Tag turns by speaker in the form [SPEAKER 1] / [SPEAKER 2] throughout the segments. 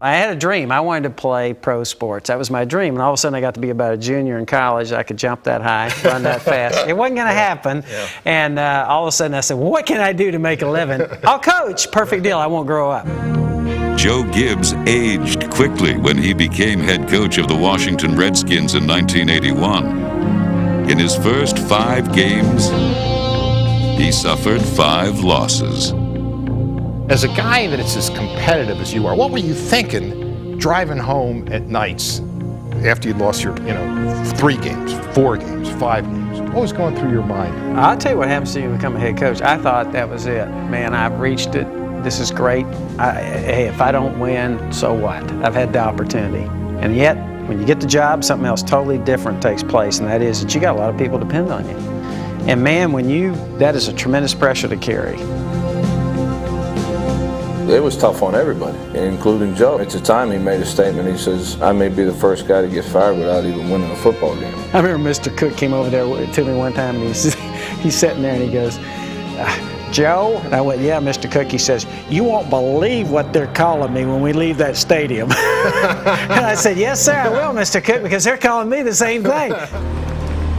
[SPEAKER 1] I had a dream. I wanted to play pro sports. That was my dream. And all of a sudden I got to be about a junior in college. I could jump that high, run that fast. It wasn't going to happen. Yeah. And all of a sudden I said, well, what can I do to make a living? I'll coach. Perfect deal. I won't grow up.
[SPEAKER 2] Joe Gibbs aged quickly when he became head coach of the Washington Redskins in 1981. In his first 5 games, he suffered 5 losses.
[SPEAKER 3] As a guy that is as competitive as you are, what were you thinking driving home at nights after you lost your, 3 games, 4 games, 5 games? What was going through your mind?
[SPEAKER 1] I'll tell you what happens to you when you become a head coach. I thought that was it. Man, I've reached it. This is great. Hey, if I don't win, so what? I've had the opportunity. And yet, when you get the job, something else totally different takes place, and that is that you got a lot of people depend on you. And man, that is a tremendous pressure to carry.
[SPEAKER 4] It was tough on everybody, including Joe. At the time, he made a statement. He says, I may be the first guy to get fired without even winning a football game.
[SPEAKER 1] I remember Mr. Cook came over there to me one time, and he's sitting there, and he goes, Joe? And I went, yeah, Mr. Cook. He says, you won't believe what they're calling me when we leave that stadium. And I said, yes, sir, I will, Mr. Cook, because they're calling me the same thing.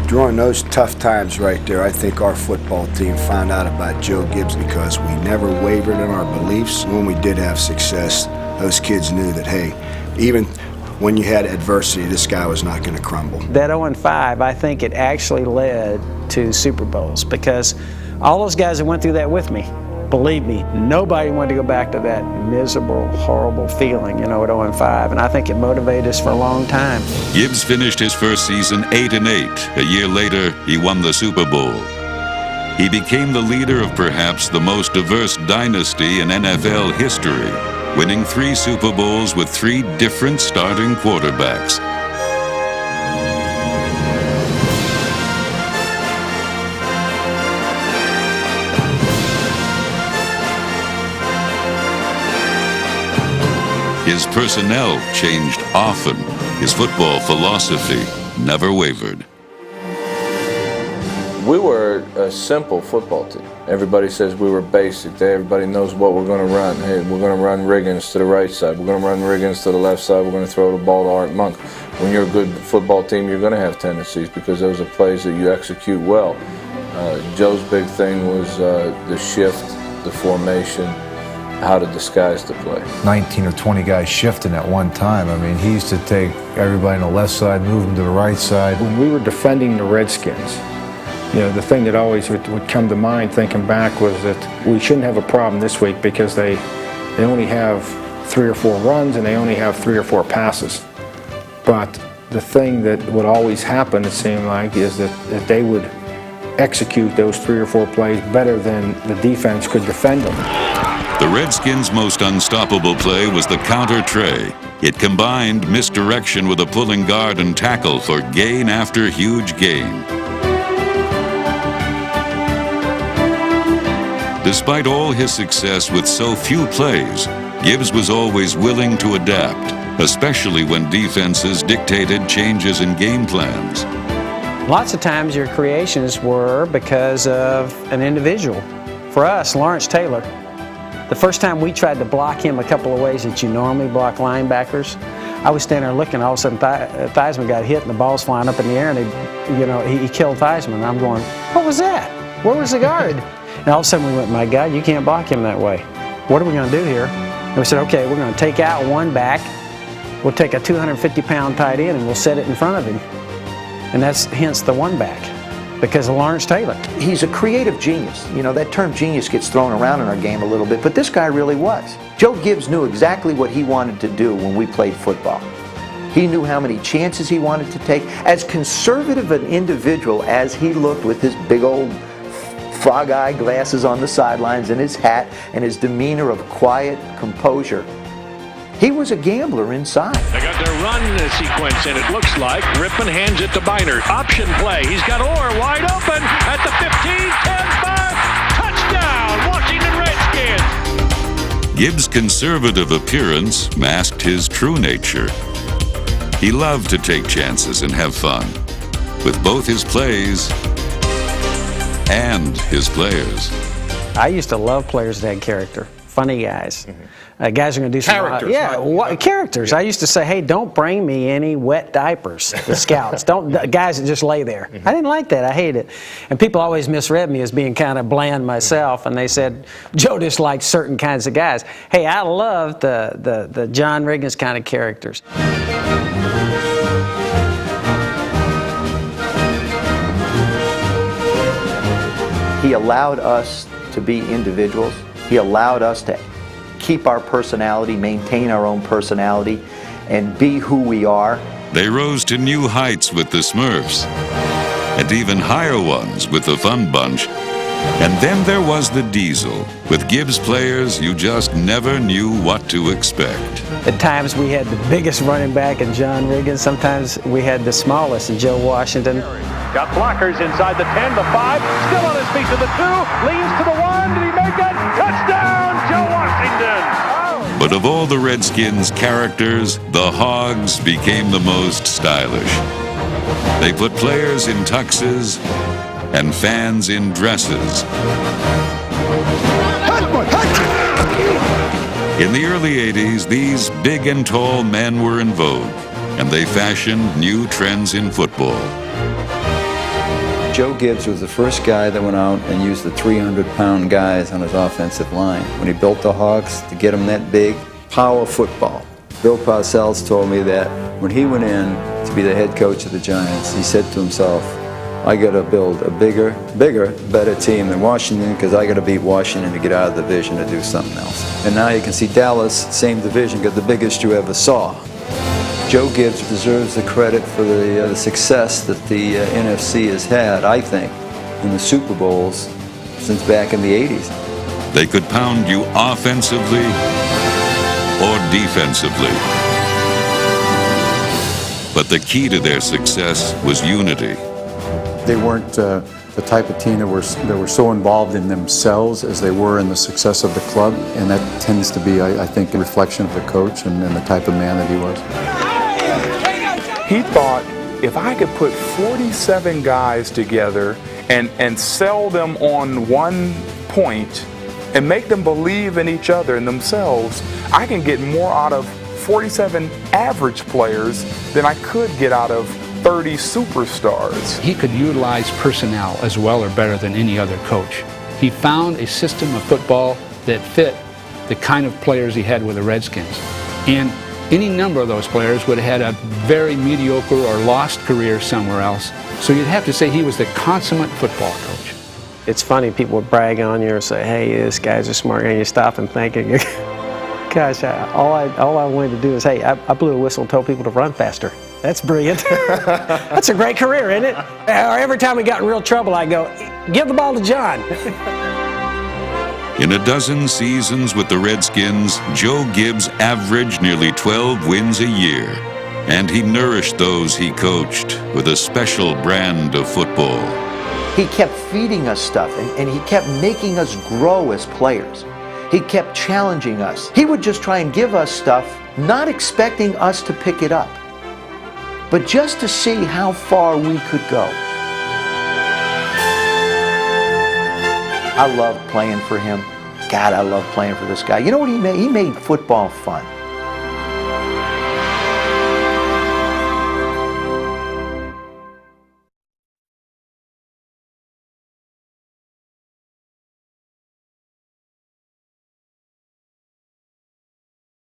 [SPEAKER 5] During those tough times right there, I think our football team found out about Joe Gibbs because we never wavered in our beliefs. When we did have success, those kids knew that, hey, even when you had adversity, this guy was not going to crumble.
[SPEAKER 1] That 0-5, I think it actually led to Super Bowls because all those guys that went through that with me, believe me, nobody wanted to go back to that miserable, horrible feeling, at 0-5, and I think it motivated us for a long time.
[SPEAKER 2] Gibbs finished his first season 8-8. A year later, he won the Super Bowl. He became the leader of perhaps the most diverse dynasty in NFL history, winning 3 Super Bowls with 3 different starting quarterbacks. His personnel changed often. His football philosophy never wavered.
[SPEAKER 4] We were a simple football team. Everybody says we were basic. Everybody knows what we're going to run. Hey, we're going to run Riggins to the right side. We're going to run Riggins to the left side. We're going to throw the ball to Art Monk. When you're a good football team, you're going to have tendencies because those are plays that you execute well. Joe's big thing was the shift, the formation, how to disguise the play.
[SPEAKER 6] 19 or 20 guys shifting at one time. I mean, he used to take everybody on the left side, move them to the right side.
[SPEAKER 7] When we were defending the Redskins, the thing that always would come to mind thinking back was that we shouldn't have a problem this week because they only have 3 or 4 runs and they only have 3 or 4 passes. But the thing that would always happen, it seemed like, is that they would execute those 3 or 4 plays better than the defense could defend them.
[SPEAKER 2] The Redskins' most unstoppable play was the counter tray. It combined misdirection with a pulling guard and tackle for gain after huge gain. Despite all his success with so few plays, Gibbs was always willing to adapt, especially when defenses dictated changes in game plans.
[SPEAKER 1] Lots of times your creations were because of an individual. For us, Lawrence Taylor, the first time we tried to block him a couple of ways that you normally block linebackers, I was standing there looking, all of a sudden Theismann got hit and the ball's flying up in the air and he killed Theismann. And I'm going, what was that? Where was the guard? And all of a sudden we went, my God, you can't block him that way. What are we going to do here? And we said, okay, we're going to take out one back. We'll take a 250-pound tight end and we'll set it in front of him. And that's hence the one back, because of Lawrence Taylor.
[SPEAKER 8] He's a creative genius. That term genius gets thrown around in our game a little bit, but this guy really was. Joe Gibbs knew exactly what he wanted to do when we played football. He knew how many chances he wanted to take. As conservative an individual as he looked with his big old frog-eye glasses on the sidelines and his hat and his demeanor of quiet composure, he was a gambler inside.
[SPEAKER 9] They got their run sequence, and it looks like Rippon hands it to Biner. Option play. He's got Orr wide open at the 15, 10, 5. Touchdown, Washington Redskins.
[SPEAKER 2] Gibbs' conservative appearance masked his true nature. He loved to take chances and have fun with both his plays and his players.
[SPEAKER 1] I used to love players that had character, funny guys. Guys are going to do some
[SPEAKER 3] Characters,
[SPEAKER 1] characters. I used to say, hey, don't bring me any wet diapers, the scouts. Don't guys that just lay there. I didn't like that. I hated it. And people always misread me as being kind of bland myself, and they said Joe disliked certain kinds of guys. Hey, I love the John Riggins kind of characters.
[SPEAKER 8] He allowed us to be individuals. He allowed us to keep our personality, maintain our own personality, and be who we are.
[SPEAKER 2] They rose to new heights with the Smurfs, and even higher ones with the Fun Bunch. And then there was the Diesel. With Gibbs players, you just never knew what to expect.
[SPEAKER 1] At times we had the biggest running back in John Riggins. Sometimes we had the smallest in Joe Washington.
[SPEAKER 9] Got blockers inside the 10, the 5, still on his feet to the 2, leans to the 1, did he make it? Touchdown, Joe Washington!
[SPEAKER 2] But of all the Redskins' characters, the Hogs became the most stylish. They put players in tuxes and fans in dresses. In the early 80s, these big and tall men were in vogue, and they fashioned new trends in football.
[SPEAKER 10] Joe Gibbs was the first guy that went out and used the 300-pound guys on his offensive line. When he built the Hogs to get them that big, power football. Bill Parcells told me that when he went in to be the head coach of the Giants, he said to himself, I got to build a bigger, better team than Washington because I got to beat Washington to get out of the division to do something else. And now you can see Dallas, same division, got the biggest you ever saw. Joe Gibbs deserves the credit for the success that the NFC has had, I think, in the Super Bowls since back in the 80s.
[SPEAKER 2] They could pound you offensively or defensively. But the key to their success was unity.
[SPEAKER 11] They weren't the type of team that were so involved in themselves as they were in the success of the club, and that tends to be, I think, a reflection of the coach and the type of man that he was.
[SPEAKER 12] He thought, if I could put 47 guys together and sell them on one point and make them believe in each other and themselves, I can get more out of 47 average players than I could get out of 30 superstars.
[SPEAKER 13] He could utilize personnel as well or better than any other coach. He found a system of football that fit the kind of players he had with the Redskins. And any number of those players would have had a very mediocre or lost career somewhere else. So you'd have to say he was the consummate football coach.
[SPEAKER 1] It's funny, people would brag on you or say, hey, this guy's a smart guy, and you stop and think, gosh, all I wanted to do is, hey, I blew a whistle and told people to run faster. That's brilliant. That's a great career, isn't it? Or every time we got in real trouble, I go, give the ball to John.
[SPEAKER 2] In a dozen seasons with the Redskins, Joe Gibbs averaged nearly 12 wins a year, and he nourished those he coached with a special brand of football.
[SPEAKER 8] He kept feeding us stuff, and he kept making us grow as players. He kept challenging us. He would just try and give us stuff, not expecting us to pick it up, but just to see how far we could go. I loved playing for him. God, I love playing for this guy. You know what he made? He made football fun.